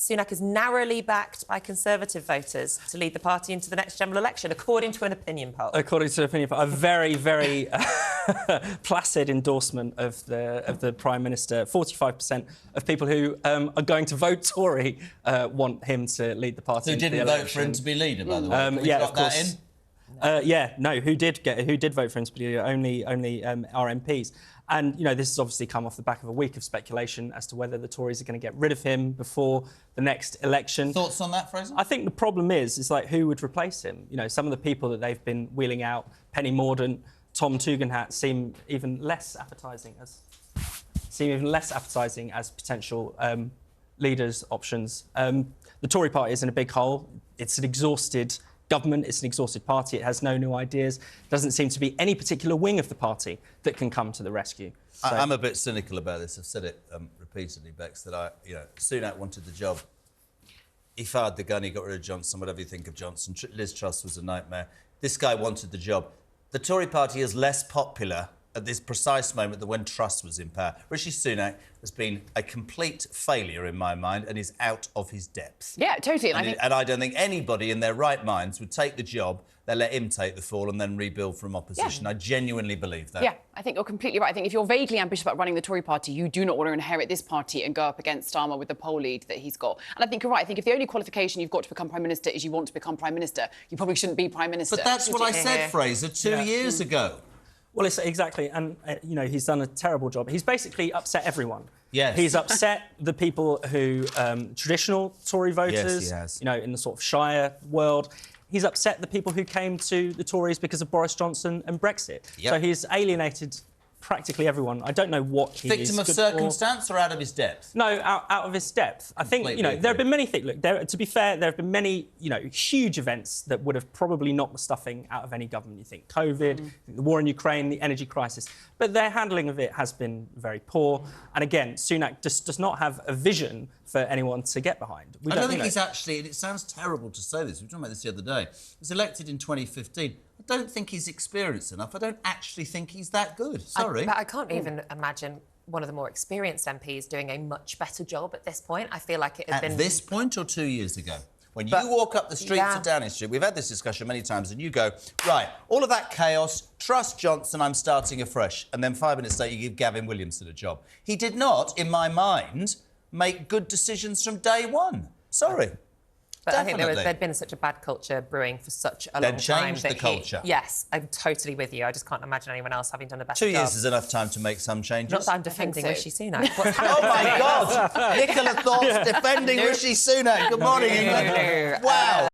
Sunak is narrowly backed by Conservative voters to lead the party into the next general election, according to an opinion poll. According to an opinion poll, a very, very placid endorsement of the Prime Minister. 45% of people who are going to vote Tory want him to lead the party. Who didn't vote for him to be leader, by the way? Yeah, of course. Who did vote for him to be leader? Only our MPs. And, you know, this has obviously come off the back of a week of speculation as to whether the Tories are going to get rid of him before the next election. Thoughts on that, Fraser? I think the problem is like, who would replace him? You know, some of the people that they've been wheeling out, Penny Mordaunt, Tom Tugendhat, seem even less appetising as potential leaders' options. The Tory party is in a big hole. It's an exhausted government, it's an exhausted party, it has no new ideas. Doesn't seem to be any particular wing of the party that can come to the rescue. So... I'm a bit cynical about this. I've said it repeatedly, Bex, that Sunak wanted the job. He fired the gun, he got rid of Johnson, whatever you think of Johnson. Liz Truss was a nightmare. This guy wanted the job. The Tory party is less popular at this precise moment than when Truss was in power. Rishi Sunak has been a complete failure in my mind and is out of his depth. Yeah, totally. And I don't think anybody in their right minds would take the job, they let him take the fall and then rebuild from opposition. Yeah. I genuinely believe that. Yeah, I think you're completely right. I think if you're vaguely ambitious about running the Tory party, you do not want to inherit this party and go up against Starmer with the poll lead that he's got. And I think you're right. I think if the only qualification you've got to become Prime Minister is you want to become Prime Minister, you probably shouldn't be Prime Minister. But that's what I said, Fraser, 2 years ago. Well, it's exactly, and, he's done a terrible job. He's basically upset everyone. Yes. He's upset the people who, traditional Tory voters, yes, he has. In the sort of Shire world. He's upset the people who came to the Tories because of Boris Johnson and Brexit. Yep. So he's alienated practically everyone. I don't know what he Victim of circumstance or out of his depth? No, out of his depth. I think, there have been many things... Look, to be fair, there have been many, huge events that would have probably knocked the stuffing out of any government. You think COVID, the war in Ukraine, the energy crisis. But their handling of it has been very poor. And again, Sunak just does not have a vision for anyone to get behind. I don't think he's actually... And it sounds terrible to say this. We were talking about this the other day. He was elected in 2015. I don't think he's experienced enough. I don't actually think he's that good. Sorry. But I can't even imagine one of the more experienced MPs doing a much better job at this point. I feel like it had been... At this point or 2 years ago? When you walk up the streets of Downing Street, we've had this discussion many times, and you go, right, all of that chaos, trust Johnson, I'm starting afresh. And then 5 minutes later, you give Gavin Williamson a job. He did not, in my mind, make good decisions from day one. Sorry. But Definitely. I think there'd been such a bad culture brewing for such a long time. Then change the culture. Yes, I'm totally with you. I just can't imagine anyone else having done a better 2 job. years is enough time to make some changes. Not that I'm defending Rishi Sunak. Oh, my God! Nicola Thorpe's defending Rishi Sunak. Good morning, England. Wow.